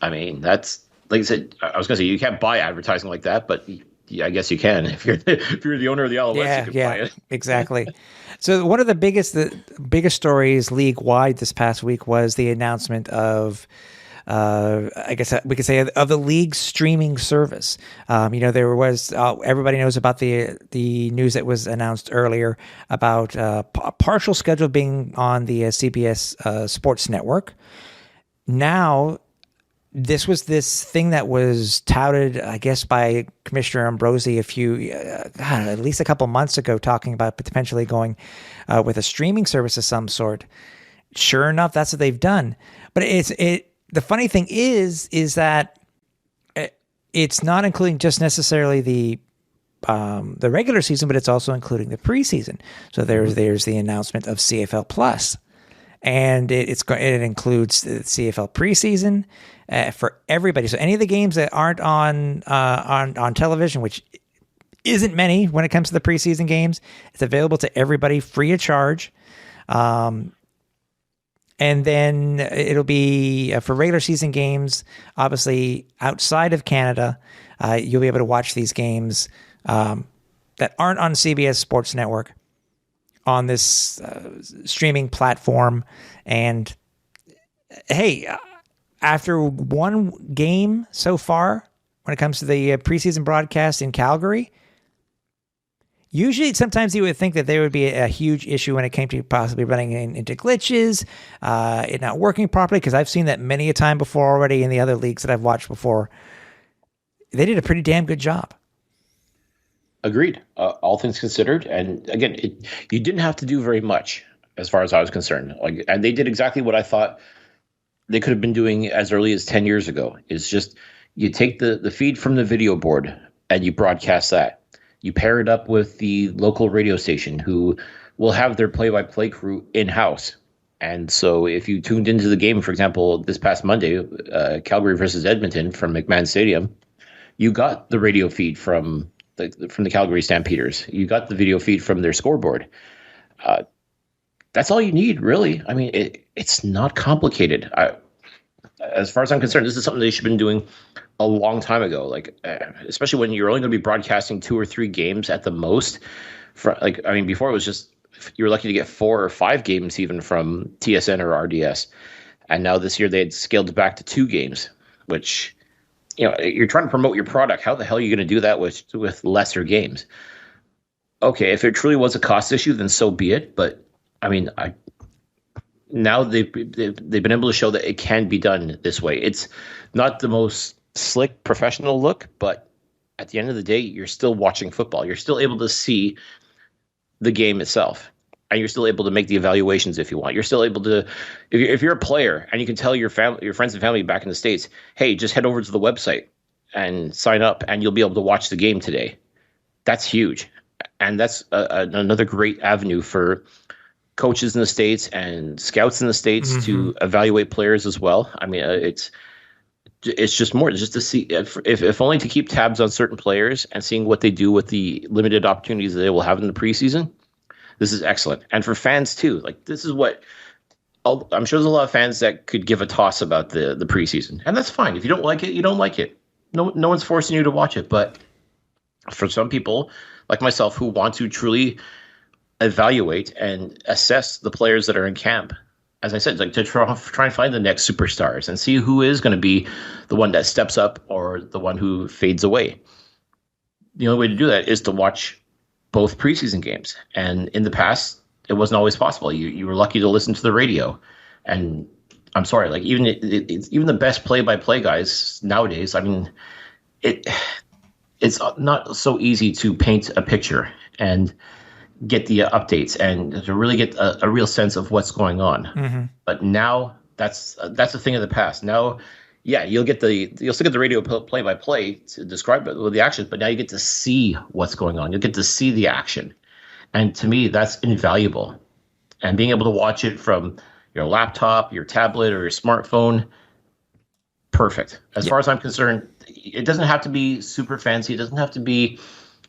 I mean, that's like I said. I was going to say you can't buy advertising like that, but yeah, I guess you can if you're the owner of the Alouettes. You can buy it. Exactly. So one of the biggest stories league wide this past week was the announcement of, I guess we could say, of the league's streaming service. There was everybody knows about the news that was announced earlier about a partial schedule being on the CBS Sports Network. Now, this was this thing that was touted, I guess, by Commissioner Ambrosi at least a couple months ago, talking about potentially going with a streaming service of some sort. Sure enough, that's what they've done. But the funny thing is that it's not including just necessarily the regular season, but it's also including the preseason. So there's the announcement of CFL Plus, and it includes the CFL preseason. For everybody. So any of the games that aren't on television, which isn't many when it comes to the preseason games, it's available to everybody free of charge. And then it'll be for regular season games, obviously outside of Canada, you'll be able to watch these games that aren't on CBS Sports Network on this streaming platform. And hey, after one game so far, when it comes to the preseason broadcast in Calgary, usually sometimes you would think that there would be a huge issue when it came to possibly running into glitches, it not working properly, because I've seen that many a time before already in the other leagues that I've watched before. They did a pretty damn good job. Agreed. All things considered. And again, you didn't have to do very much as far as I was concerned. And they did exactly what I thought they could have been doing as early as 10 years ago. Is just you take the feed from the video board and you broadcast that. You pair it up with the local radio station who will have their play-by-play crew in-house. And so if you tuned into the game, for example, this past Monday, Calgary versus Edmonton from McMahon Stadium, you got the radio feed from the Calgary Stampeders. You got the video feed from their scoreboard. That's all you need, really. I mean, it's not complicated. As far as I'm concerned, this is something they should have been doing a long time ago. Especially when you're only going to be broadcasting 2 or 3 games at the most. Before it was just you were lucky to get 4 or 5 games even from TSN or RDS, and now this year they had scaled it back to 2 games, which you're trying to promote your product. How the hell are you going to do that with lesser games? Okay, if it truly was a cost issue, then so be it. But I mean, now they've been able to show that it can be done this way. It's not the most slick professional look, but at the end of the day, you're still watching football. You're still able to see the game itself, and you're still able to make the evaluations if you want. You're still able to, if you're a player and you can tell your friends and family back in the States, hey, just head over to the website and sign up, and you'll be able to watch the game today. That's huge, and that's another great avenue for coaches in the States and scouts in the States to evaluate players as well. I mean, it's just more just to see if only to keep tabs on certain players and seeing what they do with the limited opportunities that they will have in the preseason. This is excellent. And for fans too, this is what I'm sure there's a lot of fans that could give a toss about the preseason, and that's fine. If you don't like it, you don't like it. No one's forcing you to watch it. But for some people like myself who want to truly evaluate and assess the players that are in camp, as I said, to try and find the next superstars and see who is going to be the one that steps up or the one who fades away. The only way to do that is to watch both preseason games. And in the past, it wasn't always possible. You were lucky to listen to the radio. And I'm sorry, even the best play-by-play guys nowadays, I mean, it's not so easy to paint a picture and get the updates and to really get a real sense of what's going on. But now that's a thing of the past. Now, yeah, you'll still get the radio play-by-play to describe it with the actions, but now you get to see what's going on. You'll get to see the action. And to me, that's invaluable. And being able to watch it from your laptop, your tablet, or your smartphone, perfect. As far as I'm concerned, it doesn't have to be super fancy. It doesn't have to be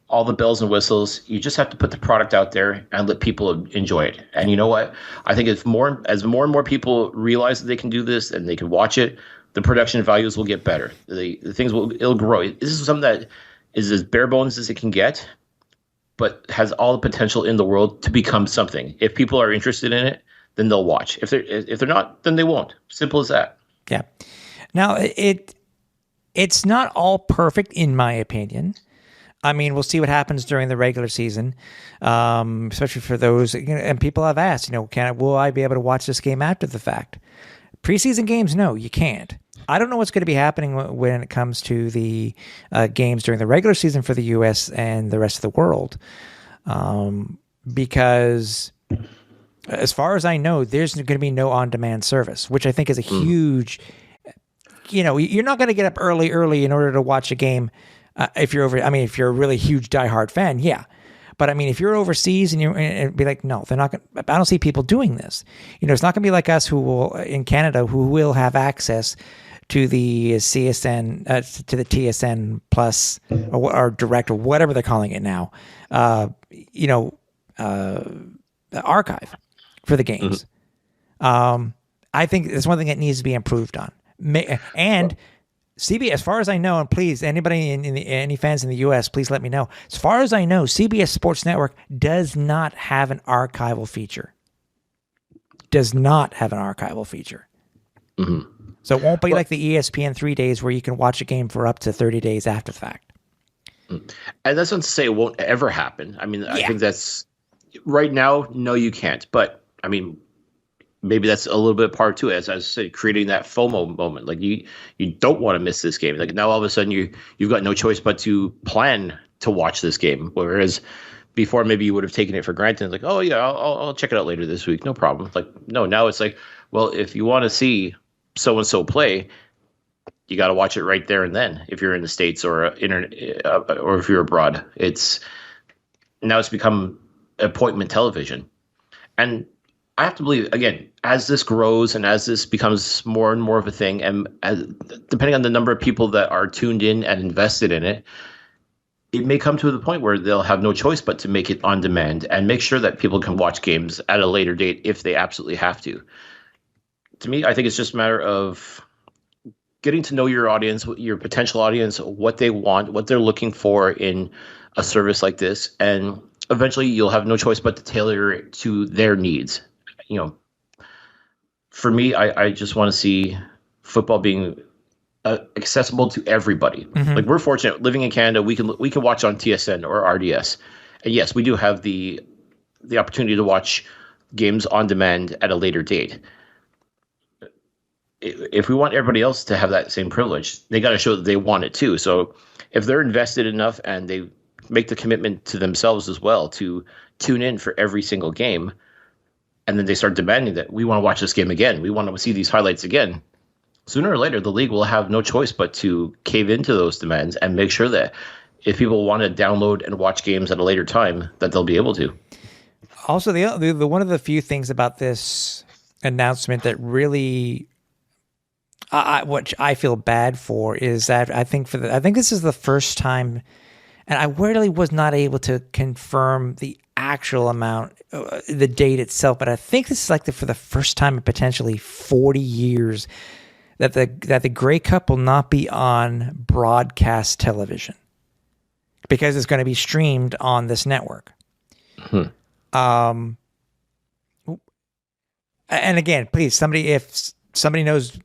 all the bells and whistles. You just have to put the product out there and let people enjoy it. And you know what? I think as more and more people realize that they can do this and they can watch it, the production values will get better. The things it'll grow. This is something that is as bare bones as it can get, but has all the potential in the world to become something. If people are interested in it, then they'll watch. If they're not, then they won't. Simple as that. Yeah. Now it's not all perfect in my opinion. I mean, we'll see what happens during the regular season, especially for those. And people have asked, will I be able to watch this game after the fact? Preseason games, no, you can't. I don't know what's going to be happening when it comes to the games during the regular season for the U.S. and the rest of the world, because as far as I know, there's going to be no on-demand service, which I think is a huge. You're not going to get up early in order to watch a game. If you're a really huge diehard fan, yeah. But I mean, if you're overseas and be like, no, they're not going to, I don't see people doing this. It's not going to be like us in Canada who will have access to the CSN, to the TSN Plus or Direct or whatever they're calling it now, the archive for the games. I think it's one thing that needs to be improved on. And CBS, as far as I know, and please, anybody any fans in the U.S., please let me know. As far as I know, CBS Sports Network does not have an archival feature. Mm-hmm. So it won't be like the ESPN 3 days where you can watch a game for up to 30 days after the fact. And that's not to say it won't ever happen. I mean, I think that's right now, no, you can't. But I mean, maybe that's a little bit part to it, as I said, creating that FOMO moment. Like you don't want to miss this game. Like now all of a sudden you've got no choice but to plan to watch this game. Whereas before maybe you would have taken it for granted. Like, oh yeah, I'll check it out later this week. No problem. Like, no, now it's like, well, if you want to see so-and-so play, you got to watch it right there and then. If you're in the States or or if you're abroad, it's become appointment television. And I have to believe, again, as this grows and as this becomes more and more of a thing, and depending on the number of people that are tuned in and invested in it, it may come to the point where they'll have no choice but to make it on demand and make sure that people can watch games at a later date if they absolutely have to. To me, I think it's just a matter of getting to know your audience, your potential audience, what they want, what they're looking for in a service like this, and eventually you'll have no choice but to tailor it to their needs. For me, I just want to see football being accessible to everybody. Mm-hmm. Like we're fortunate living in Canada, we can watch on TSN or RDS, and yes, we do have the opportunity to watch games on demand at a later date. If we want everybody else to have that same privilege, they got to show that they want it too. So if they're invested enough and they make the commitment to themselves as well to tune in for every single game, and then they start demanding that we want to watch this game again, we want to see these highlights again, sooner or later the league will have no choice but to cave into those demands and make sure that if people want to download and watch games at a later time, that they'll be able to. Also, the one of the few things about this announcement that really what I feel bad for is that I think this is the first time, and I really was not able to confirm the actual amount, the date itself, but I think this is like for the first time in potentially 40 years that the Grey Cup will not be on broadcast television because it's going to be streamed on this network. And again, please, if somebody knows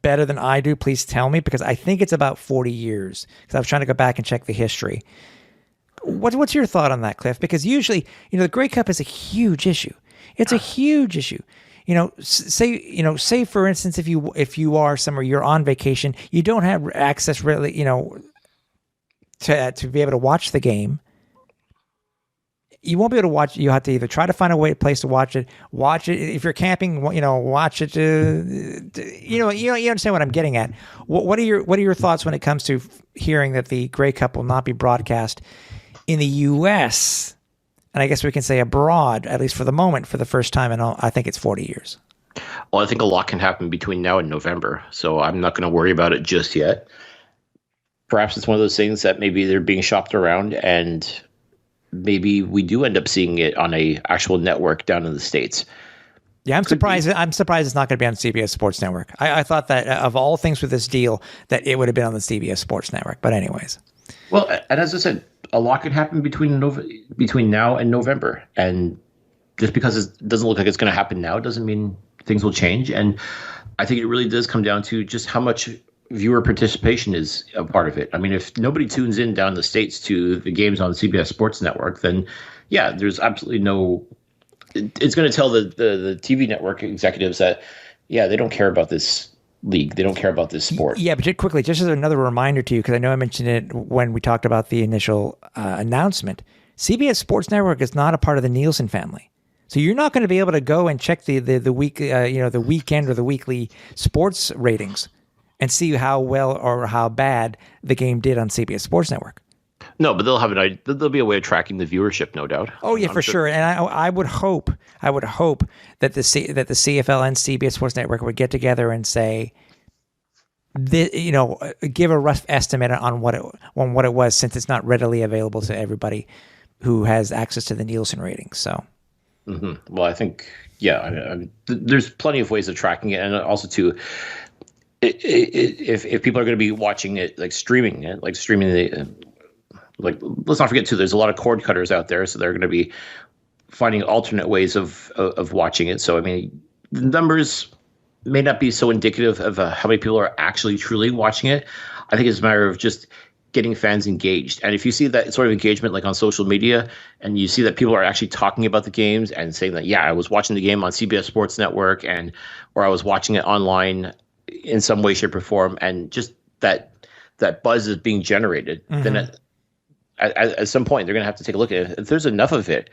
better than I do, please tell me, because I think it's about 40 years, because I was trying to go back and check the history. What's your thought on that, Cliff? Because usually, the Grey Cup is a huge issue. It's a huge issue. Say for instance, if you are somewhere, you're on vacation, you don't have access really, to be able to watch the game. You won't be able to watch. You have to either try to find a place to watch it. If you're camping, watch it. You understand what I'm getting at. What are your thoughts when it comes to hearing that the Grey Cup will not be broadcast in the U.S.? and I guess we can say abroad, at least for the moment, for the first time in I think it's 40 years. Well, I think a lot can happen between now and November, so I'm not going to worry about it just yet. Perhaps it's one of those things that maybe they're being shopped around, and maybe we do end up seeing it on a actual network down in the States. Yeah, I'm surprised it's not going to be on CBS Sports Network. I thought that of all things with this deal, that it would have been on the CBS Sports Network. But anyways. Well, and as I said, a lot could happen between now and November. And just because it doesn't look like it's going to happen now doesn't mean things will change. And I think it really does come down to just how much viewer participation is a part of it. I mean, if nobody tunes in down in the States to the games on CBS Sports Network, then yeah, there's absolutely no... It's going to tell the TV network executives that, yeah, they don't care about this league. They don't care about this sport. Yeah, but just quickly, just as another reminder to you, because I know I mentioned it when we talked about the initial announcement, CBS Sports Network is not a part of the Nielsen family. So you're not going to be able to go and check the week, the weekend or the weekly sports ratings and see how well or how bad the game did on CBS Sports Network. No, but there'll be a way of tracking the viewership, no doubt. Oh yeah, for sure. And I would hope that the CFL and CBS Sports Network would get together and say, give a rough estimate on what it was, since it's not readily available to everybody who has access to the Nielsen ratings. So, well, I think there's plenty of ways of tracking it, and also too, if people are going to be watching it, streaming the. Let's not forget too, there's a lot of cord cutters out there, so they're going to be finding alternate ways of watching it. So I mean, the numbers may not be so indicative of how many people are actually truly watching it. I think it's a matter of just getting fans engaged. And if you see that sort of engagement like on social media, and you see that people are actually talking about the games and saying that, yeah, I was watching the game on CBS Sports Network, or I was watching it online in some way, shape, or form, and just that buzz is being generated, then at some point, they're going to have to take a look at it. If there's enough of it,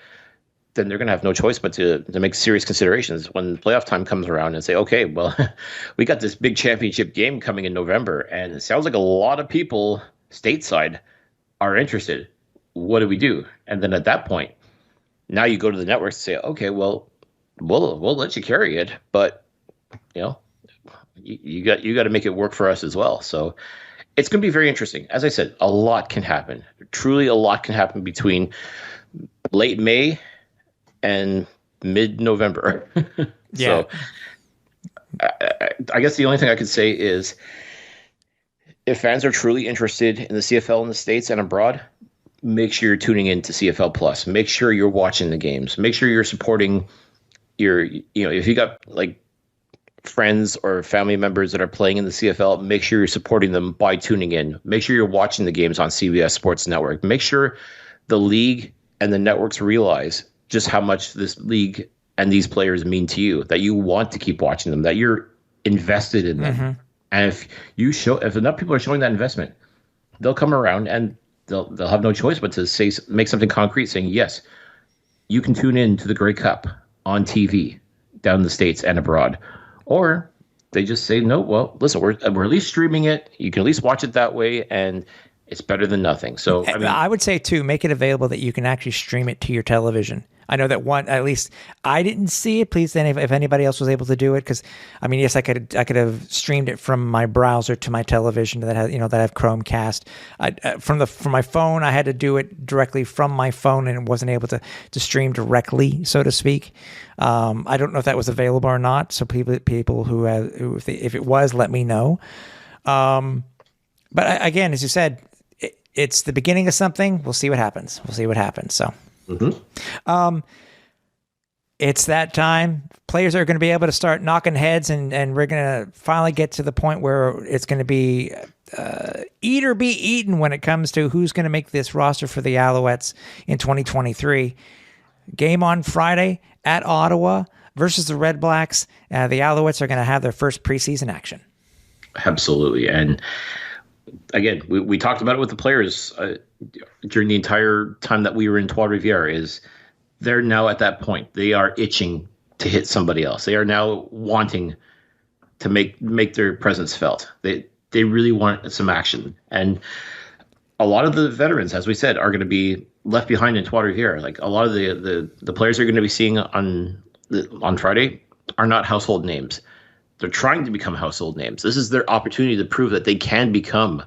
then they're going to have no choice but to make serious considerations when playoff time comes around and say, okay, well, we got this big championship game coming in November, and it sounds like a lot of people stateside are interested. What do we do? And then at that point, now you go to the networks and say, okay, well, we'll let you carry it, but you got to make it work for us as well. So it's going to be very interesting. As I said, a lot can happen. Truly, a lot can happen between late May and mid-November. Yeah. So I guess the only thing I could say is, if fans are truly interested in the CFL in the States and abroad, make sure you're tuning in to CFL Plus. Make sure you're watching the games. Make sure you're supporting if you got friends or family members that are playing in the CFL, make sure you're supporting them by tuning in. Make sure you're watching the games on CBS Sports Network. Make sure the league and the networks realize just how much this league and these players mean to you, that you want to keep watching them, that you're invested in them. And if enough people are showing that investment, they'll come around and they'll have no choice but to make something concrete, saying, yes, you can tune in to the Grey Cup on TV down in the States and abroad. Or they just say, no, well, listen, we're at least streaming it. You can at least watch it that way, and it's better than nothing. So I would say, too, make it available that you can actually stream it to your television. I know that at least I didn't see it. Please, then, if anybody else was able to do it, because I mean, yes, I could have streamed it from my browser to my television that has that I have Chromecast. From my phone, I had to do it directly from my phone, and wasn't able to stream directly, so to speak. I don't know if that was available or not. So people who if it was, let me know. But again, as you said, it's the beginning of something. We'll see what happens. So. It's that time. Players are going to be able to start knocking heads, and we're going to finally get to the point where it's going to be eat or be eaten when it comes to who's going to make this roster for the Alouettes in 2023. Game on Friday at Ottawa versus the Red Blacks. The Alouettes are going to have their first preseason action. Absolutely. And again, we talked about it with the players during the entire time that we were in Trois-Rivières. They're now at that point. They are itching to hit somebody else. They are now wanting to make their presence felt. They really want some action. And a lot of the veterans, as we said, are going to be left behind in Trois-Rivières. Like a lot of the players you're going to be seeing on Friday are not household names. They're trying to become household names. This is their opportunity to prove that they can become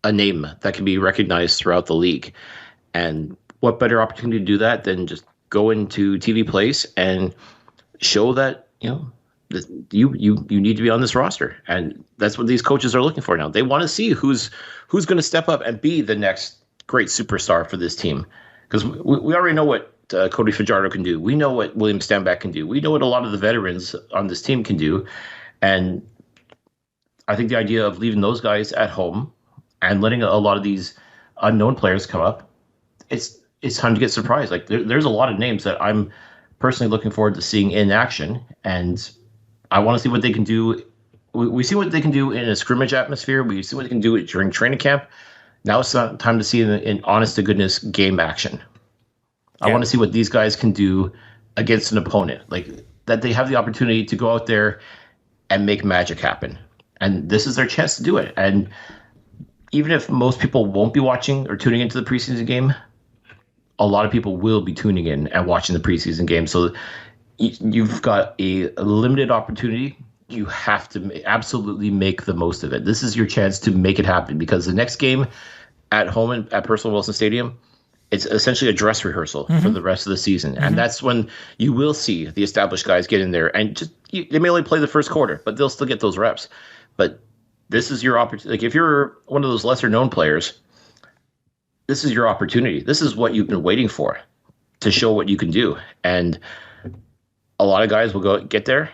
a name that can be recognized throughout the league. And what better opportunity to do that than just go into TV Place and show that, that you need to be on this roster. And that's what these coaches are looking for now. They want to see who's going to step up and be the next great superstar for this team. Because we already know what Cody Fajardo can do. We know what William Stanback can do. We know what a lot of the veterans on this team can do. And I think the idea of leaving those guys at home and letting a lot of these unknown players come up, it's time to get surprised. Like there's a lot of names that I'm personally looking forward to seeing in action, and I want to see what they can do. We see what they can do in a scrimmage atmosphere. We see what they can do during training camp. Now it's time to see in honest to goodness game action. Yeah. I want to see what these guys can do against an opponent, like that they have the opportunity to go out there and make magic happen. And this is their chance to do it. And even if most people won't be watching or tuning into the preseason game, a lot of people will be tuning in and watching the preseason game. So you've got a limited opportunity. You have to absolutely make the most of it. This is your chance to make it happen, because the next game at home at Percival Molson Stadium, it's essentially a dress rehearsal for the rest of the season. And that's when you will see the established guys get in there and they may only play the first quarter, but they'll still get those reps. But this is your opportunity. Like if you're one of those lesser known players, this is your opportunity. This is what you've been waiting for, to show what you can do. And a lot of guys will get there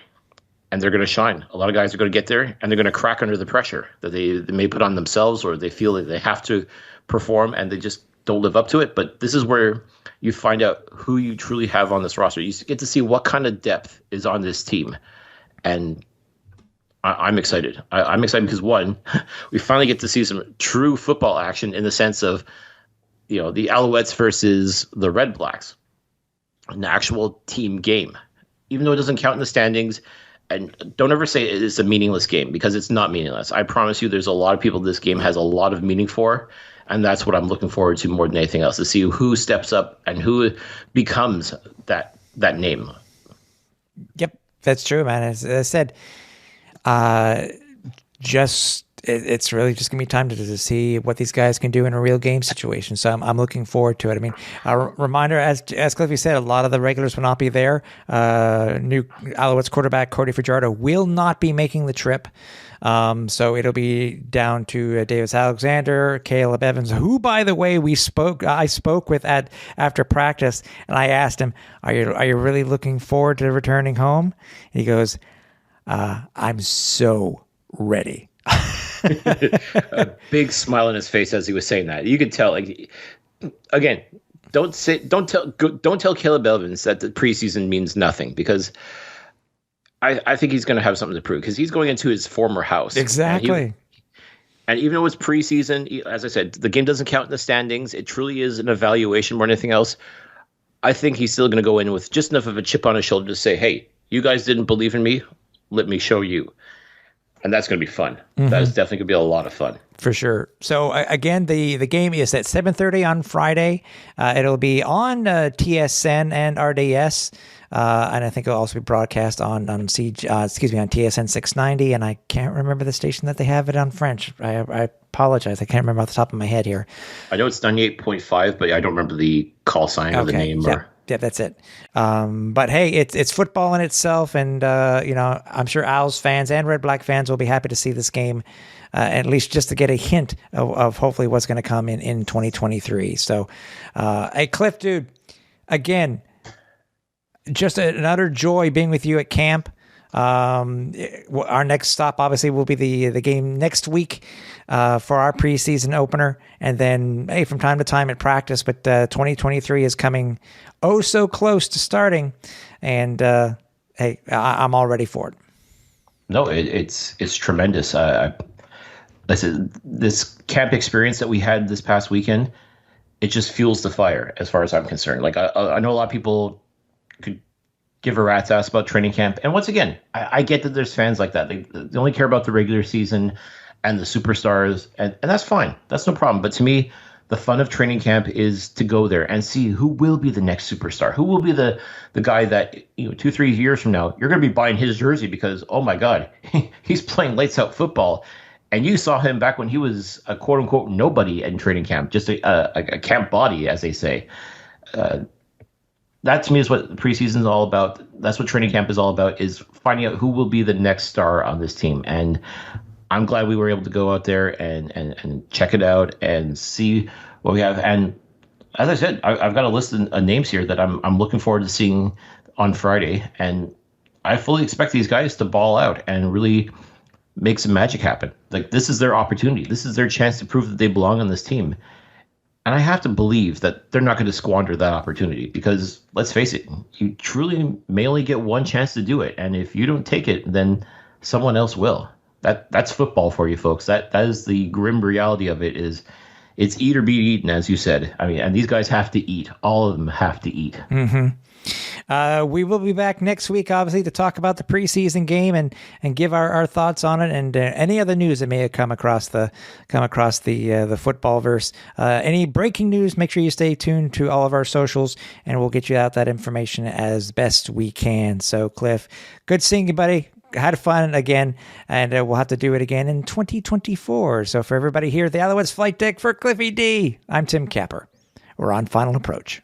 and they're going to shine. A lot of guys are going to get there and they're going to crack under the pressure that they may put on themselves, or they feel that they have to perform and they just don't live up to it. But this is where you find out who you truly have on this roster. You get to see what kind of depth is on this team. And I'm excited. I'm excited because, one, we finally get to see some true football action in the sense of, the Alouettes versus the Red Blacks, an actual team game, even though it doesn't count in the standings. And don't ever say it's a meaningless game, because it's not meaningless. I promise you there's a lot of people this game has a lot of meaning for, and that's what I'm looking forward to more than anything else, to see who steps up and who becomes that name. Yep, that's true, man. As I said, it's really just gonna be time to see what these guys can do in a real game situation. So I'm looking forward to it. I mean, a reminder, as Cliffy said, a lot of the regulars will not be there. New Alouettes quarterback Cody Fajardo will not be making the trip. So it'll be down to Davis Alexander, Caleb Evans, who, by the way, I spoke with after practice, and I asked him, "Are you really looking forward to returning home?" And he goes, "I'm so ready." A big smile on his face as he was saying that. You could tell. Like, again, don't tell Caleb Evans that the preseason means nothing, because I think he's going to have something to prove, because he's going into his former house. Exactly. And even though it's preseason, as I said, the game doesn't count in the standings. It truly is an evaluation more than anything else. I think he's still going to go in with just enough of a chip on his shoulder to say, "Hey, you guys didn't believe in me. Let me show you." And that's going to be fun. That is definitely going to be a lot of fun. For sure. So again, the game is at 7:30 on Friday. It'll be on TSN and RDS. And I think it'll also be broadcast on TSN 690. And I can't remember the station that they have it on French. I apologize. I can't remember off the top of my head here. I know it's 98.5, but I don't remember the call sign or the name. Yeah, that's it. But hey, it's football in itself, and I'm sure Owls fans and Red Black fans will be happy to see this game, at least just to get a hint of hopefully what's going to come in 2023. So, hey, Cliff, dude, again, just another joy being with you at camp. Our next stop obviously will be the game next week for our preseason opener, and then hey, from time to time at practice. But 2023 is coming so close to starting, and hey, I'm all ready for it. No, it's tremendous. Listen, this camp experience that we had this past weekend, it just fuels the fire as far as I'm concerned. Like I know a lot of people could give a rat's ass about training camp. And once again, I get that there's fans like that. They only care about the regular season and the superstars, and that's fine. That's no problem. But to me, the fun of training camp is to go there and see who will be the next superstar, who will be the guy that 2-3 years from now you're going to be buying his jersey because, oh my God, he's playing lights out football, and you saw him back when he was a quote unquote nobody in training camp, just a camp body, as they say. That to me is what the preseason is all about. That's what training camp is all about, is finding out who will be the next star on this team. And I'm glad we were able to go out there and check it out and see what we have. And as I said, I've got a list of names here that I'm looking forward to seeing on Friday. And I fully expect these guys to ball out and really make some magic happen. Like, this is their opportunity. This is their chance to prove that they belong on this team. And I have to believe that they're not going to squander that opportunity, because let's face it, you truly may only get one chance to do it. And if you don't take it, then someone else will. That's football for you, folks. That is the grim reality of it. Is it's eat or be eaten, as you said. I mean, and these guys have to eat. All of them have to eat. Mm-hmm. We will be back next week, obviously, to talk about the preseason game and give our thoughts on it, and any other news that may have come across the football verse. Any breaking news? Make sure you stay tuned to all of our socials, and we'll get you out that information as best we can. So, Cliff, good seeing you, buddy. Had fun again, and we'll have to do it again in 2024. So for everybody here at the Alouettes Flight Deck, for Cliffy D, I'm Tim Capper. We're on Final Approach.